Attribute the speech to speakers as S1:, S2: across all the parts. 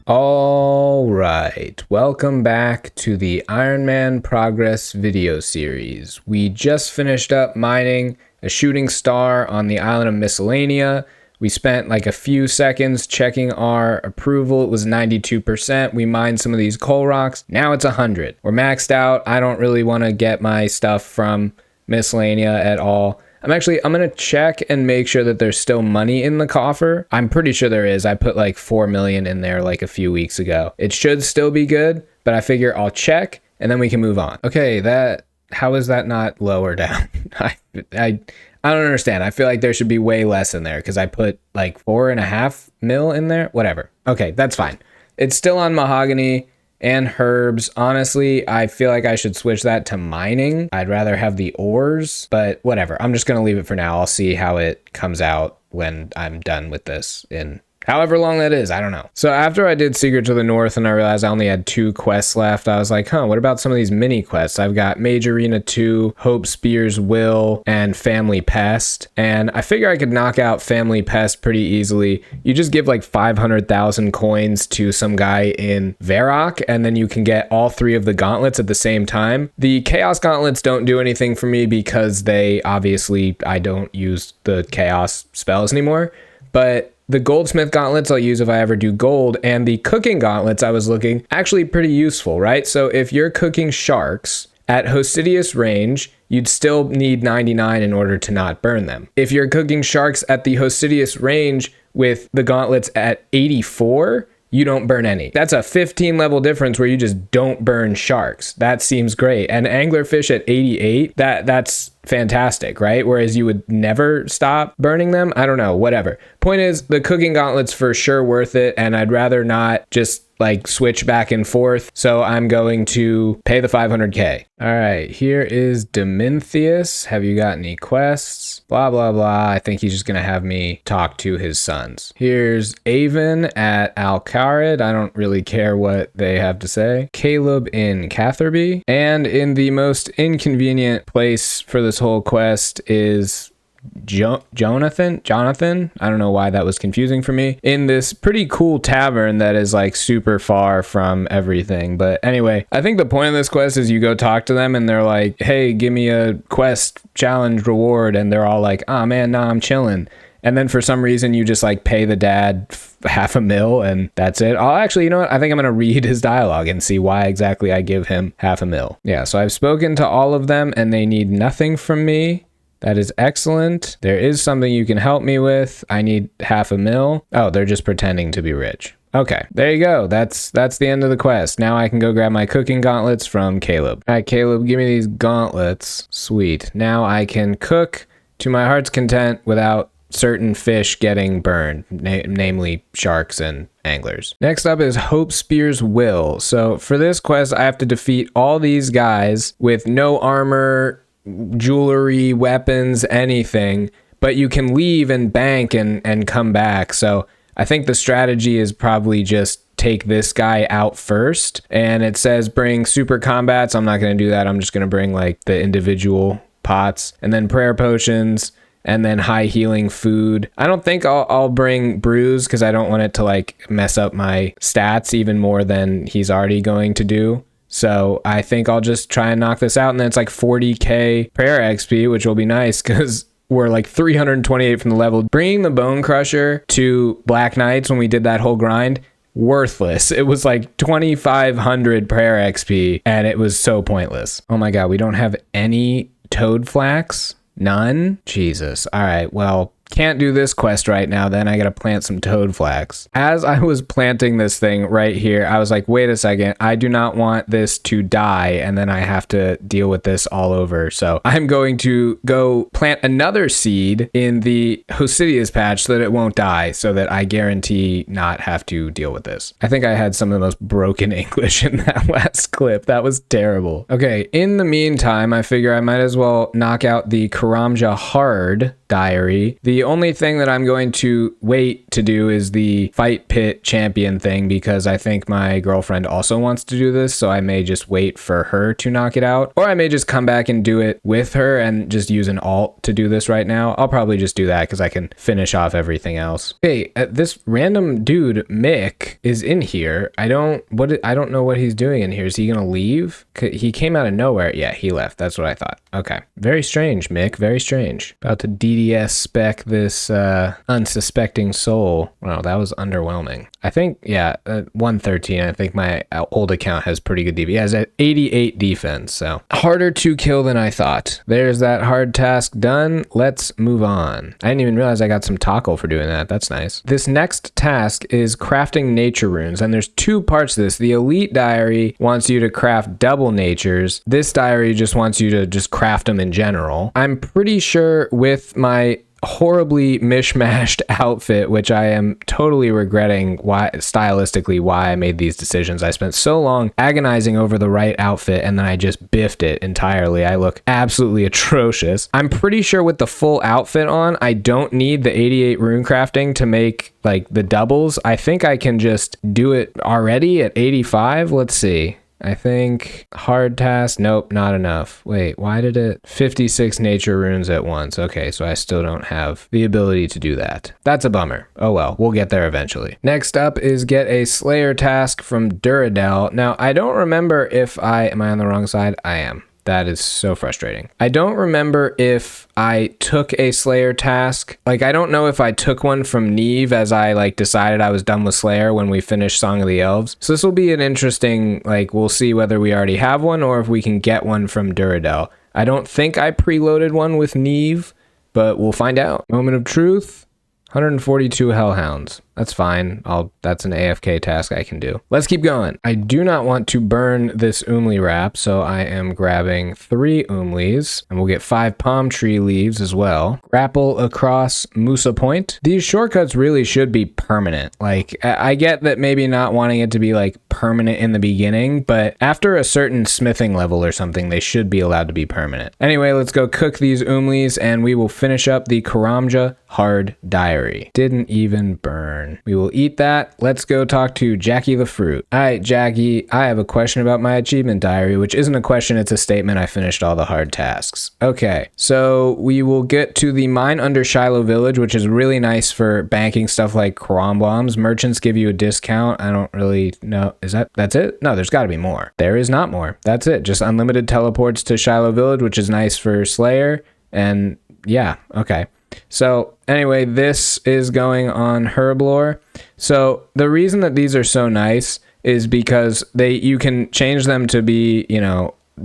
S1: All right, welcome back to the Ironman Progress video series. We just finished up mining a shooting star on the island of Miscellanea. We spent like a few seconds checking our approval. It was 92%. We mined some of these coal rocks. Now it's 100. We're maxed out. I don't really want to get my stuff from Miscellanea at all. I'm going to check and make sure that there's still money in the coffer. I'm pretty sure there is. I put like 4 million in there like a few weeks ago. It should still be good, but I figure I'll check and then we can move on. Okay, how is that not lower down? I don't understand. I feel like there should be way less in there because I put like 4.5 mil in there. Whatever. Okay, that's fine. It's still on mahogany and herbs. Honestly, I feel like I should switch that to mining. I'd rather have the ores, but whatever. I'm just going to leave it for now. I'll see how it comes out when I'm done with this in however long that is. I don't know. So after I did Secret to the North and I realized I only had 2 quests left, I was like, what about some of these mini quests? I've got Major Arena 2, Hope Spear's Will, and Family Pest. And I figure I could knock out Family Pest pretty easily. You just give like 500,000 coins to some guy in Varrock, and then you can get all 3 of the gauntlets at the same time. The Chaos Gauntlets don't do anything for me because I don't use the Chaos spells anymore. But the Goldsmith Gauntlets I'll use if I ever do gold, and the Cooking Gauntlets I was looking, actually pretty useful, right? So if you're cooking sharks at Hostidius range, you'd still need 99 in order to not burn them. If you're cooking sharks at the Hostidius range with the gauntlets at 84, you don't burn any. That's a 15 level difference where you just don't burn sharks. That seems great. And anglerfish at 88, that's fantastic, right? Whereas you would never stop burning them. I don't know, whatever. Point is, the cooking gauntlet's for sure worth it, and I'd rather not just like switch back and forth. So I'm going to pay the 500k. All right, here is Dominthius. Have you got any quests? Blah, blah, blah. I think he's just going to have me talk to his sons. Here's Avon at Alcarid. I don't really care what they have to say. Caleb in Catherby. And in the most inconvenient place for this whole quest is Jonathan. I don't know why that was confusing for me. In this pretty cool tavern that is like super far from everything. But anyway, I think the point of this quest is you go talk to them and they're like, hey, give me a quest challenge reward. And they're all like, oh man, nah, I'm chilling. And then for some reason you just like pay the dad $500,000 and that's it. You know what? I think I'm going to read his dialogue and see why exactly I give him $500,000. Yeah, so I've spoken to all of them and they need nothing from me. That is excellent. There is something you can help me with. I need $500,000. Oh, they're just pretending to be rich. Okay, there you go. That's the end of the quest. Now I can go grab my cooking gauntlets from Caleb. All right, Caleb, give me these gauntlets. Sweet. Now I can cook to my heart's content without certain fish getting burned, namely sharks and anglers. Next up is Hope Spear's Will. So for this quest, I have to defeat all these guys with no armor, jewelry, weapons, anything, but you can leave and bank and come back. So I think the strategy is probably just take this guy out first. And it says bring super combats. I'm not going to do that. I'm just going to bring like the individual pots and then prayer potions and then high healing food. I don't think I'll bring brews because I don't want it to like mess up my stats even more than he's already going to do. So I think I'll just try and knock this out, and then it's like 40k prayer XP, which will be nice because we're like 328 from the level. Bringing the Bone Crusher to Black Knights when we did that whole grind, worthless. It was like 2,500 prayer XP, and it was so pointless. Oh my god, we don't have any toad flax? None? Jesus. All right, well, can't do this quest right now, then I gotta plant some toad flax. As I was planting this thing right here, I was like, wait a second, I do not want this to die and then I have to deal with this all over. So I'm going to go plant another seed in the Hostidius patch so that it won't die, so that I guarantee not have to deal with this. I think I had some of the most broken English in that last clip. That was terrible. Okay, in the meantime, I figure I might as well knock out the Karamja Hard diary. The The only thing that I'm going to wait to do is the fight pit champion thing, because I think my girlfriend also wants to do this, so I may just wait for her to knock it out, or I may just come back and do it with her and just use an alt to do this right now. I'll probably just do that because I can finish off everything else. Hey, this random dude Mick is in here. I don't know what he's doing in here. Is he gonna leave? He came out of nowhere. Yeah, he left. That's what I thought. Okay, very strange, Mick. Very strange. About to DDS spec this unsuspecting soul. Wow, that was underwhelming. I think, yeah, 113. I think my old account has pretty good DP. He has 88 defense, so harder to kill than I thought. There's that hard task done. Let's move on. I didn't even realize I got some taco for doing that. That's nice. This next task is crafting nature runes, and there's two parts to this. The elite diary wants you to craft double natures. This diary just wants you to just craft them in general. I'm pretty sure with my horribly mishmashed outfit, which I am totally regretting why I made these decisions. I spent so long agonizing over the right outfit and then I just biffed it entirely. I look absolutely atrocious. I'm pretty sure with the full outfit on, I don't need the 88 rune crafting to make like the doubles. I think I can just do it already at 85. Let's see. I think hard task. Nope, not enough. Wait, why did it 56 nature runes at once? Okay, so I still don't have the ability to do that. That's a bummer. Oh well, we'll get there eventually. Next up is get a Slayer task from Duradel. Now, I don't remember if am I on the wrong side? I am. That is so frustrating. I don't remember if I took a Slayer task. Like, I don't know if I took one from Neve as I like decided I was done with Slayer when we finished Song of the Elves. So this will be an interesting, like, we'll see whether we already have one or if we can get one from Duradel. I don't think I preloaded one with Neve, but we'll find out. Moment of truth. 142 hellhounds. That's fine. That's an AFK task I can do. Let's keep going. I do not want to burn this Umli wrap, so I am grabbing 3 Umlis, and we'll get 5 palm tree leaves as well. Grapple across Musa Point. These shortcuts really should be permanent. Like, I get that maybe not wanting it to be like permanent in the beginning, but after a certain smithing level or something, they should be allowed to be permanent. Anyway, let's go cook these Umlis, and we will finish up the Karamja Hard Diary. Didn't even burn. We will eat that. Let's go talk to Jackie the Fruit. All right, Jackie, I have a question about my achievement diary, which isn't a question, it's a statement. I finished all the hard tasks. Okay, so we will get to the mine under Shiloh Village, which is really nice for banking stuff like Quran bombs. Merchants give you a discount. I don't really know. That's it? No, there's got to be more. There is not more. That's it. Just unlimited teleports to Shiloh Village, which is nice for Slayer. And yeah, okay. So anyway, this is going on Herblore. So the reason that these are so nice is because you can change them to be,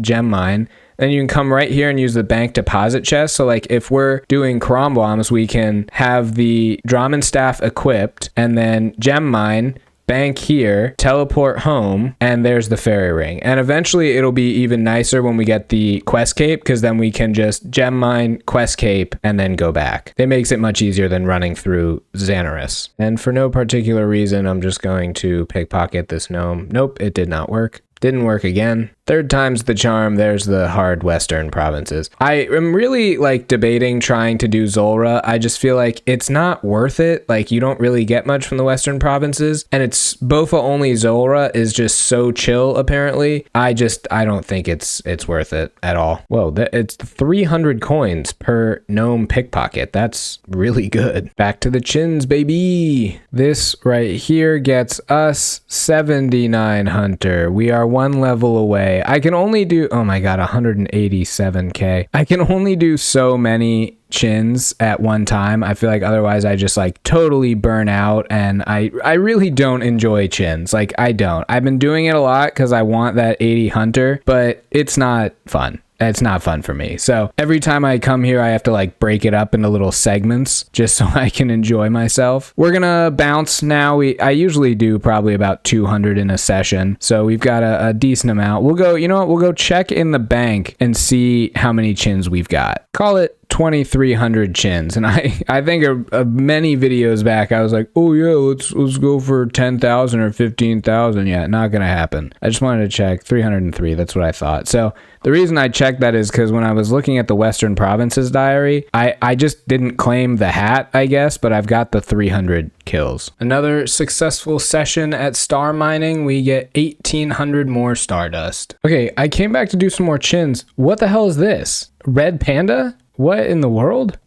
S1: gem mine. Then you can come right here and use the bank deposit chest. So like if we're doing Quran bombs, we can have the Draman staff equipped and then gem mine, bank here, teleport home, and there's the fairy ring. And eventually it'll be even nicer when we get the quest cape, because then we can just gem mine, quest cape, and then go back. It makes it much easier than running through Xanaris. And for no particular reason, I'm just going to pickpocket this gnome. Nope, it did not work. Didn't work again. Third time's the charm. There's the hard western provinces. I am really like debating trying to do Zulra. I just feel like it's not worth it. Like you don't really get much from the western provinces, and it's Bofa only Zulra is just so chill apparently. I don't think it's worth it at all. Whoa, it's 300 coins per gnome pickpocket. That's really good. Back to the chins, baby. This right here gets us 79 hunter. We are 1 level away. I can only do, oh my god, 187k. I can only do so many chins at one time. I feel like otherwise I just like totally burn out, and I really don't enjoy chins. Like I don't. I've been doing it a lot because I want that 80 hunter, but it's not fun. It's not fun for me. So every time I come here, I have to like break it up into little segments just so I can enjoy myself. We're gonna bounce now. I usually do probably about 200 in a session. So we've got a decent amount. We'll go, you know what? We'll go check in the bank and see how many chins we've got. Call it 2,300 chins. And I think many videos back, I was like, oh yeah, let's go for 10,000 or 15,000. Yeah, not going to happen. I just wanted to check 303. That's what I thought. So the reason I checked that is because when I was looking at the Western Provinces diary, I just didn't claim the hat, I guess, but I've got the 300 kills. Another successful session at star mining. We get 1,800 more stardust. Okay, I came back to do some more chins. What the hell is this? Red panda? What in the world?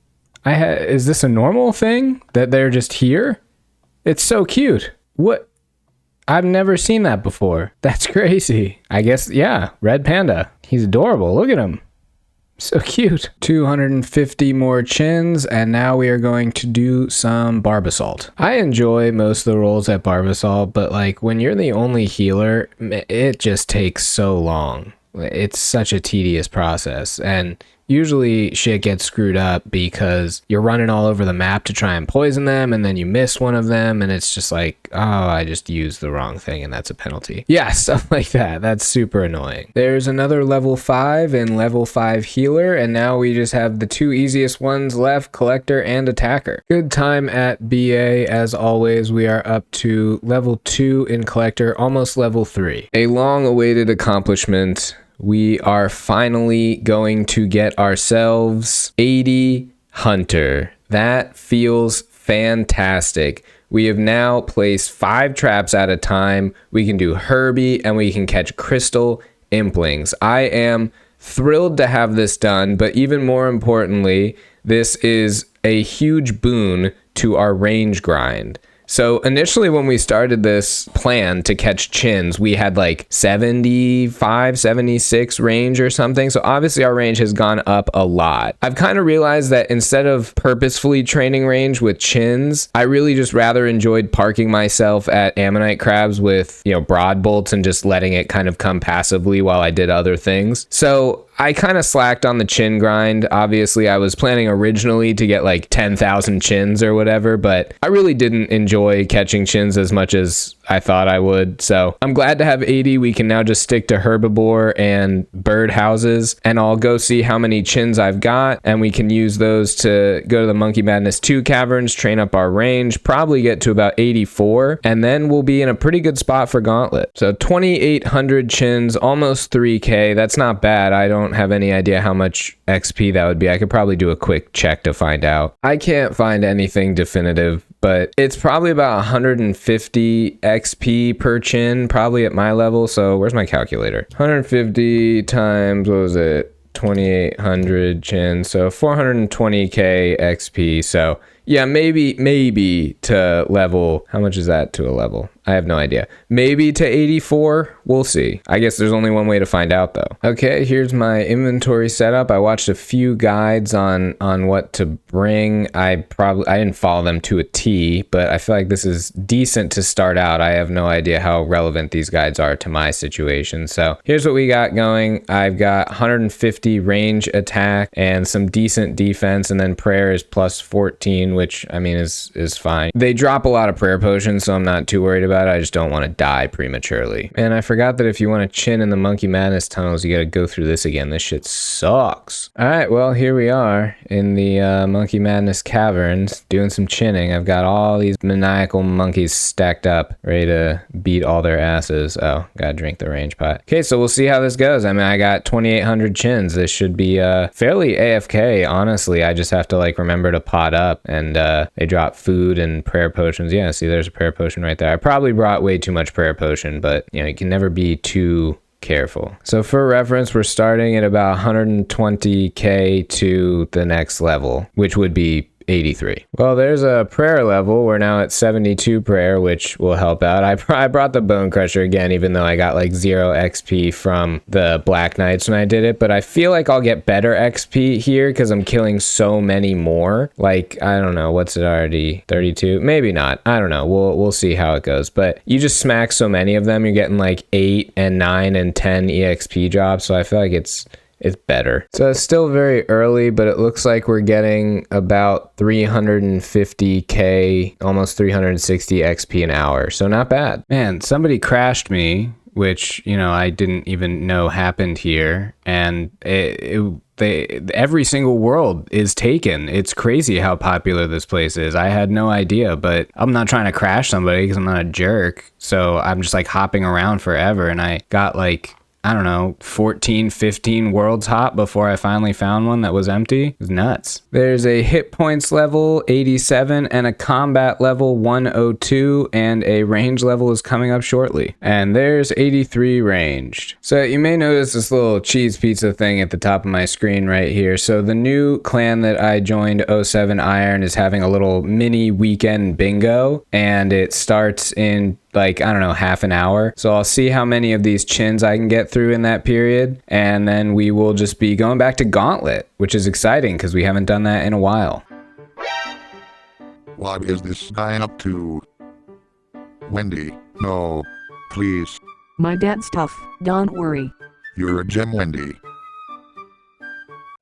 S1: Is this a normal thing that they're just here? It's so cute. What? I've never seen that before. That's crazy. I guess, yeah, red panda. He's adorable. Look at him. So cute. 250 more chins, and now we are going to do some Barbasalt. I enjoy most of the rolls at Barbasalt, but like when you're the only healer, it just takes so long. It's such a tedious process, and usually shit gets screwed up because you're running all over the map to try and poison them, and then you miss one of them, and it's just like, oh, I just used the wrong thing, and that's a penalty. Yeah, stuff like that. That's super annoying. There's another level 5 and level 5 healer, and now we just have the two easiest ones left, collector and attacker. Good time at BA. As always, we are up to level 2 in collector, almost level 3. A long-awaited accomplishment. We are finally going to get ourselves 80 Hunter. That feels fantastic. We have now placed 5 traps at a time. We can do Herbie and we can catch crystal implings. I am thrilled to have this done, but even more importantly, this is a huge boon to our range grind. So initially when we started this plan to catch chins, we had like 75, 76 range or something. So obviously our range has gone up a lot. I've kind of realized that instead of purposefully training range with chins, I really just rather enjoyed parking myself at ammonite crabs with, broad bolts and just letting it kind of come passively while I did other things. So I kind of slacked on the chin grind. Obviously, I was planning originally to get like 10,000 chins or whatever, but I really didn't enjoy catching chins as much as I thought I would. So I'm glad to have 80. We can now just stick to herbivore and bird houses, and I'll go see how many chins I've got, and we can use those to go to the Monkey Madness 2 caverns, train up our range, probably get to about 84, and then we'll be in a pretty good spot for Gauntlet. So 2,800 chins, almost 3K. That's not bad. I don't have any idea how much XP that would be. I could probably do a quick check to find out. I can't find anything definitive, but it's probably about 150 XP per chin, probably at my level. So where's my calculator? 150 times, what was it? 2,800 chin, so 420k XP. So yeah, maybe to level, how much is that to a level? I have no idea. Maybe to 84, we'll see. I guess there's only one way to find out though. Okay, here's my inventory setup. I watched a few guides on what to bring. I didn't follow them to a T, but I feel like this is decent to start out. I have no idea how relevant these guides are to my situation. So here's what we got going. I've got 150 range attack and some decent defense, and then prayer is plus 14, which I mean is fine. They drop a lot of prayer potions, so I'm not too worried about it. I just don't want to die prematurely. And I forgot that if you want to chin in the Monkey Madness tunnels, you got to go through this again. This shit sucks. All right, well, here we are in the Monkey Madness caverns doing some chinning. I've got all these maniacal monkeys stacked up, ready to beat all their asses. Oh, gotta drink the range pot. Okay, so we'll see how this goes. I mean, I got 2,800 chins. This should be fairly AFK, honestly. I just have to like remember to pot up, and they drop food and prayer potions. Yeah, see, there's a prayer potion right there. I probably brought way too much prayer potion, but you can never be too careful. So for reference, we're starting at about 120k to the next level, which would be 83. Well, there's a prayer level. We're now at 72 prayer, which will help out. I brought the Bone Crusher again, even though I got like 0 XP from the Black Knights when I did it, but I feel like I'll get better XP here because I'm killing so many more. Like, I don't know, what's it already? 32? Maybe not. I don't know. We'll see how it goes, but you just smack so many of them, you're getting like 8 and 9 and 10 EXP drops, so I feel like it's better. So it's still very early, but it looks like we're getting about 350k, almost 360 XP an hour. So not bad. Man, somebody crashed me which, you know, I didn't even know happened here. And every single world is taken. It's crazy how popular this place is. I had no idea, but I'm not trying to crash somebody because I'm not a jerk. So I'm just like hopping around forever. And I got like, I don't know, 14, 15 worlds hop before I finally found one that was empty. It was nuts. There's a hit points level 87 and a combat level 102, and a range level is coming up shortly. And there's 83 ranged. So you may notice this little cheese pizza thing at the top of my screen right here. So the new clan that I joined, 07 Iron, is having a little mini weekend bingo, and it starts in like, I don't know, half an hour. So I'll see how many of these chins I can get through in that period. And then we will just be going back to Gauntlet, which is exciting because we haven't done that in a while.
S2: What is this guy up to? Wendy, no. Please.
S3: My dad's tough, don't worry.
S2: You're a gem, Wendy.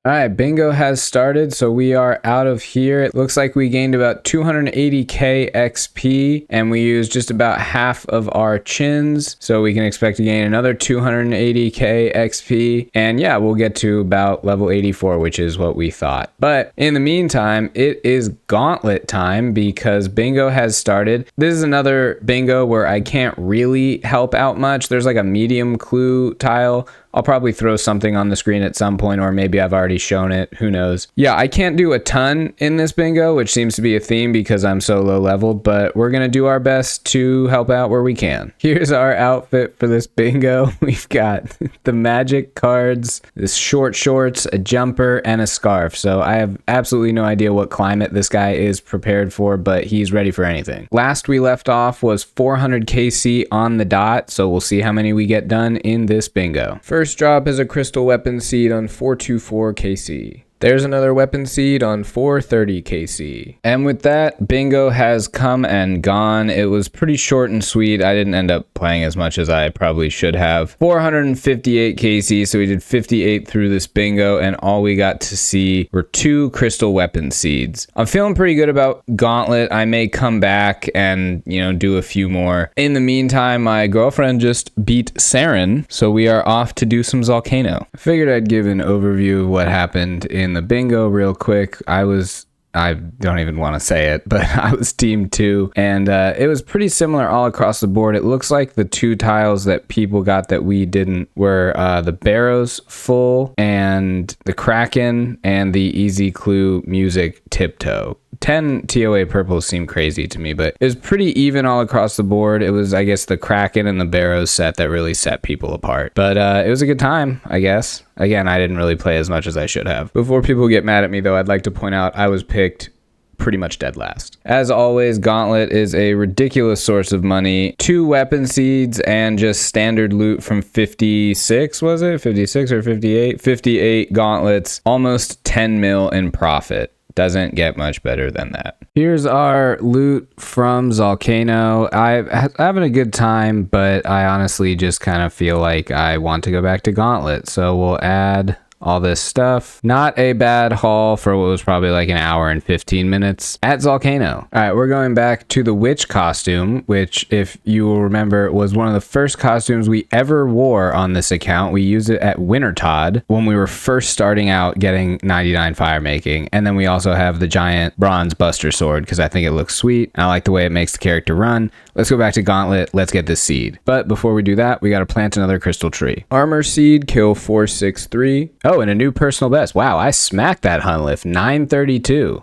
S1: All right, bingo has started, so we are out of here. It looks like we gained about 280k XP, and we used just about half of our chins, so we can expect to gain another 280k XP, and yeah, we'll get to about level 84, which is what we thought. But in the meantime, it is Gauntlet time because bingo has started. This is another bingo where I can't really help out much. There's like a medium clue tile. I'll probably throw something on the screen at some point, or maybe I've already shown it. Who knows? Yeah, I can't do a ton in this bingo, which seems to be a theme because I'm so low leveled, but we're going to do our best to help out where we can. Here's our outfit for this bingo. We've got the magic cards, this short shorts, a jumper, and a scarf. So I have absolutely no idea what climate this guy is prepared for, but he's ready for anything. Last we left off was 400 KC on the dot, so we'll see how many we get done in this bingo. First drop is a crystal weapon seed on 424 KC. There's another weapon seed on 430 KC. And with that, bingo has come and gone. It was pretty short and sweet. I didn't end up playing as much as I probably should have. 458 KC, so we did 58 through this bingo, and all we got to see were 2 crystal weapon seeds. I'm feeling pretty good about Gauntlet. I may come back and, you know, do a few more. In the meantime, my girlfriend just beat Saren, so we are off to do some Volcano. I figured I'd give an overview of what happened in the bingo real quick. I don't even want to say it, but I was team 2, and it was pretty similar all across the board. It looks like the 2 tiles that people got that we didn't were the Barrows Full and the Kraken and the Easy Clue Music Tiptoe. 10 TOA purples seemed crazy to me, but it was pretty even all across the board. It was, I guess, the Kraken and the Barrows set that really set people apart. But it was a good time, I guess. Again, I didn't really play as much as I should have. Before people get mad at me, though, I'd like to point out I was picked pretty much dead last. As always, Gauntlet is a ridiculous source of money. 2 weapon seeds and just standard loot from 56, was it? 56 or 58? 58 gauntlets, almost 10 mil in profit. Doesn't get much better than that. Here's our loot from Volcano. I'm having a good time, but I honestly just kind of feel like I want to go back to Gauntlet. So we'll add all this stuff. Not a bad haul for what was probably like an hour and 15 minutes at Volcano. All right, we're going back to the witch costume, which, if you will remember, was one of the first costumes we ever wore on this account. We used it at Wintertodd when we were first starting out getting 99 fire making. And then we also have the giant bronze buster sword because I think it looks sweet. I like the way it makes the character run. Let's go back to Gauntlet. Let's get this seed. But before we do that, we got to plant another crystal tree. Armor seed, kill 463. Oh, and a new personal best. Wow, I smacked that hunt lift. 932.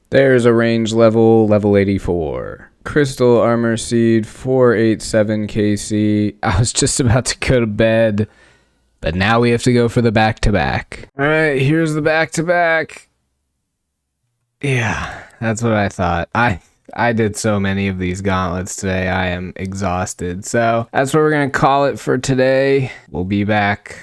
S1: There's a range level, level 84. Crystal armor seed, 487 KC. I was just about to go to bed, but now we have to go for the back-to-back. All right, here's the back-to-back. Yeah, that's what I thought. I did so many of these gauntlets today. I am exhausted. So that's what we're going to call it for today. We'll be back,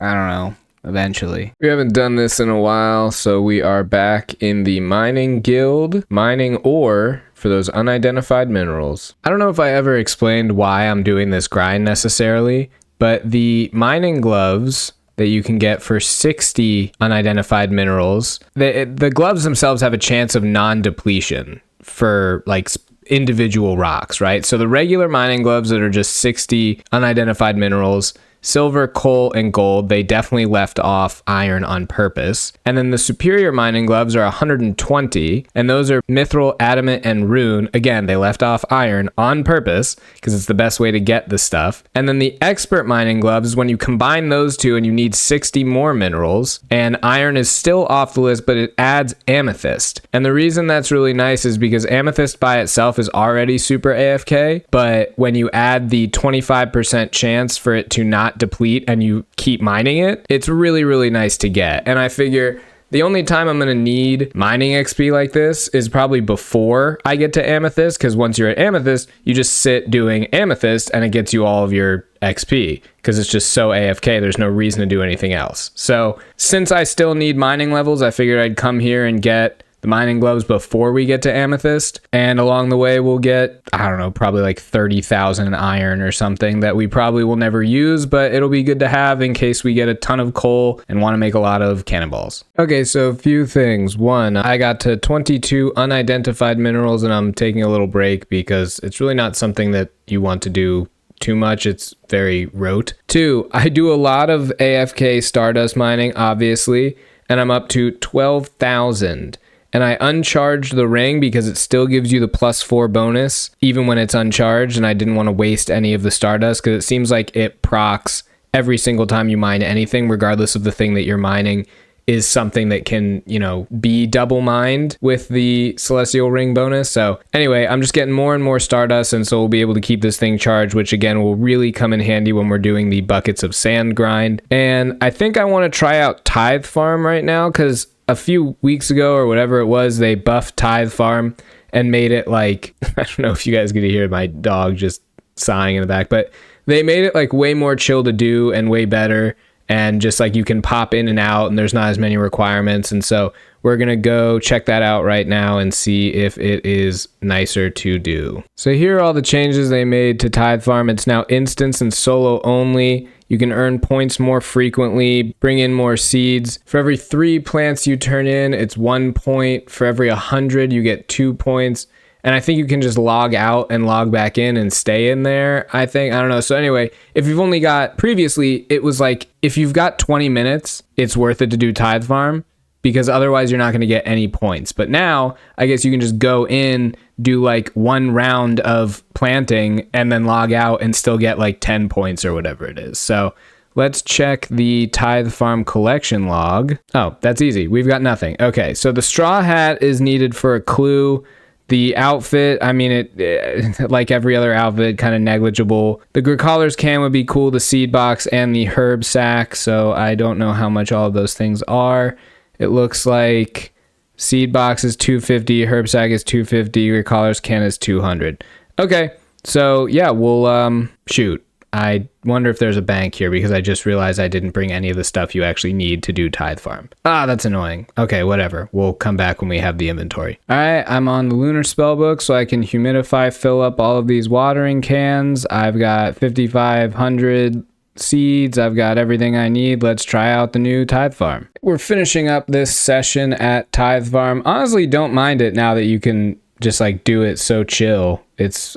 S1: I don't know, eventually. We haven't done this in a while, so we are back in the mining guild, mining ore for those unidentified minerals. I don't know if I ever explained why I'm doing this grind necessarily, but the mining gloves that you can get for 60 unidentified minerals, the gloves themselves have a chance of non-depletion for like individual rocks, right? So the regular mining gloves that are just 60 unidentified minerals, silver, coal, and gold, they definitely left off iron on purpose. And then the superior mining gloves are 120, and those are mithril, adamant, and rune. Again, they left off iron on purpose because it's the best way to get the stuff. And then the expert mining gloves is when you combine those two and you need 60 more minerals, and iron is still off the list, but it adds amethyst. And the reason that's really nice is because amethyst by itself is already super AFK, but when you add the 25% chance for it to not deplete and you keep mining it, it's really, really nice to get. And I figure the only time I'm going to need mining XP like this is probably before I get to amethyst, because once you're at amethyst, you just sit doing amethyst and it gets you all of your XP because it's just so AFK. There's no reason to do anything else. So since I still need mining levels, I figured I'd come here and get the mining gloves before we get to amethyst, and along the way we'll get, I don't know, probably like 30,000 iron or something that we probably will never use, but it'll be good to have in case we get a ton of coal and want to make a lot of cannonballs. Okay, so a few things. One, I got to 22 unidentified minerals, and I'm taking a little break because it's really not something that you want to do too much. It's very rote. Two, I do a lot of AFK stardust mining, obviously, and I'm up to 12,000. And I uncharged the ring because it still gives you the +4 bonus even when it's uncharged, and I didn't want to waste any of the stardust because it seems like it procs every single time you mine anything, regardless of the thing that you're mining is something that can, you know, be double mined with the celestial ring bonus. So anyway, I'm just getting more and more stardust, and so we'll be able to keep this thing charged, which again will really come in handy when we're doing the buckets of sand grind. And I think I want to try out Tithe Farm right now because a few weeks ago or whatever it was, they buffed Tithe Farm and made it like, I don't know if you guys get to hear my dog just sighing in the back, but they made it like way more chill to do and way better. And just like you can pop in and out and there's not as many requirements. And so we're going to go check that out right now and see if it is nicer to do. So here are all the changes they made to Tithe Farm. It's now instance and solo only. You can earn points more frequently, bring in more seeds. For every 3 plants you turn in, it's 1 point. For every 100, you get 2 points. And I think you can just log out and log back in and stay in there, I think. I don't know. So anyway, if you've only got, previously, it was like, if you've got 20 minutes, it's worth it to do Tithe Farm because otherwise you're not going to get any points. But now, I guess you can just go in, do like 1 round of planting and then log out and still get like 10 points or whatever it is. So let's check the Tithe Farm collection log. Oh, that's easy. We've got nothing. Okay, so the straw hat is needed for a clue. The outfit, I mean, it like every other outfit, kind of negligible. The Gricoller's can would be cool, the seed box, and the herb sack. So I don't know how much all of those things are. It looks like seed box is 250, herb sack is 250, Gricoller's can is 200. Okay, so yeah, we'll shoot. I wonder if there's a bank here because I just realized I didn't bring any of the stuff you actually need to do Tithe Farm. Ah, that's annoying. Okay, whatever. We'll come back when we have the inventory. All right, I'm on the Lunar Spellbook so I can humidify, fill up all of these watering cans. I've got 5,500 seeds. I've got everything I need. Let's try out the new Tithe Farm. We're finishing up this session at Tithe Farm. Honestly, don't mind it now that you can just like do it so chill. It's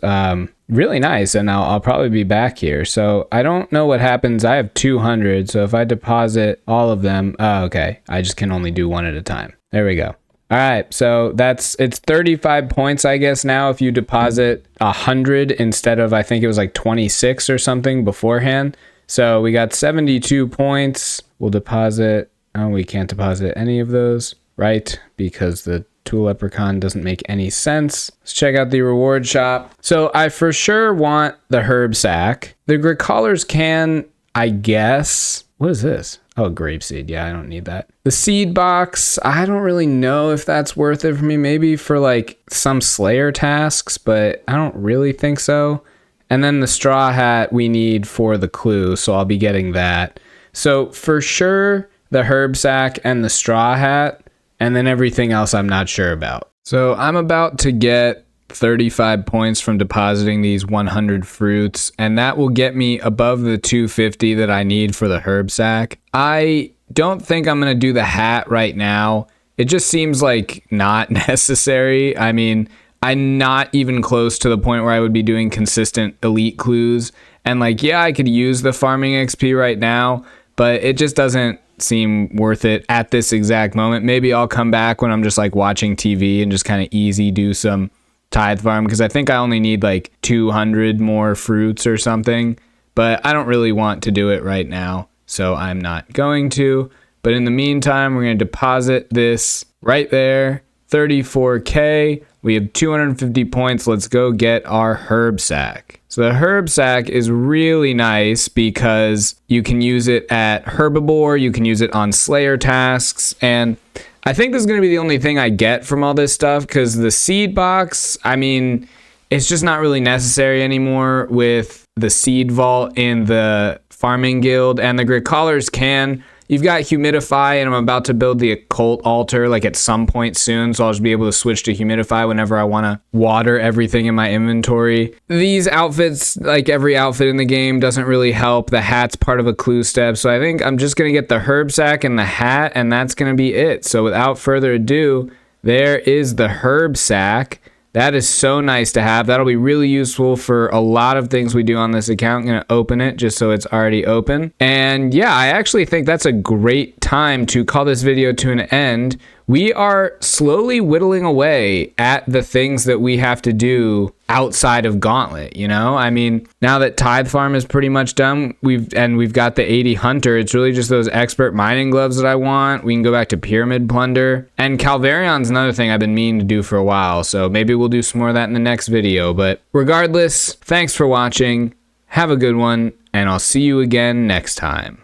S1: really nice, and I'll probably be back here. So I don't know what happens. I have 200, so if I deposit all of them, okay, I just can only do one at a time. There we go. All right, so it's 35 points, I guess, now if you deposit 100 instead of, I think it was like 26 or something beforehand. So we got 72 points. We'll deposit, oh, we can't deposit any of those, right? Because the Tool Leprechaun doesn't make any sense. Let's check out the reward shop. So I for sure want the herb sack. The Gricoller's can, I guess. What is this? Oh, grapeseed. Yeah, I don't need that. The seed box, I don't really know if that's worth it for me. Maybe for like some Slayer tasks, but I don't really think so. And then the straw hat we need for the clue, so I'll be getting that. So for sure, the herb sack and the straw hat. And then everything else I'm not sure about. So I'm about to get 35 points from depositing these 100 fruits, and that will get me above the 250 that I need for the herb sack. I don't think I'm going to do the hat right now. It just seems like not necessary. I mean, I'm not even close to the point where I would be doing consistent elite clues. And like, yeah, I could use the farming XP right now, but it just doesn't seem worth it at this exact moment. Maybe I'll come back when I'm just like watching TV and just kind of easy do some Tithe farm, because I think I only need like 200 more fruits or something, but I don't really want to do it right now, so I'm not going to. But in the meantime, we're going to deposit this right there, 34K. We have 250 points. Let's go get our herb sack. So the herb sack is really nice because you can use it at herbivore, you can use it on slayer tasks, and I think this is going to be the only thing I get from all this stuff, because the seed box, I mean, it's just not really necessary anymore with the seed vault in the farming guild, and the grid collars can. You've got humidify, and I'm about to build the occult altar like at some point soon, so I'll just be able to switch to humidify whenever I want to water everything in my inventory. These outfits, like every outfit in the game, doesn't really help. The hat's part of a clue step, so I think I'm just going to get the herb sack and the hat, and that's going to be it. So without further ado, there is the herb sack. That is so nice to have. That'll be really useful for a lot of things we do on this account. I'm going to open it just so it's already open. And yeah, I actually think that's a great time to call this video to an end. We are slowly whittling away at the things that we have to do outside of Gauntlet, you know? I mean, now that Tithe Farm is pretty much done, we've got the 80 Hunter, it's really just those expert mining gloves that I want. We can go back to Pyramid Plunder. And Calvarion's another thing I've been meaning to do for a while, so maybe we'll do some more of that in the next video. But regardless, thanks for watching, have a good one, and I'll see you again next time.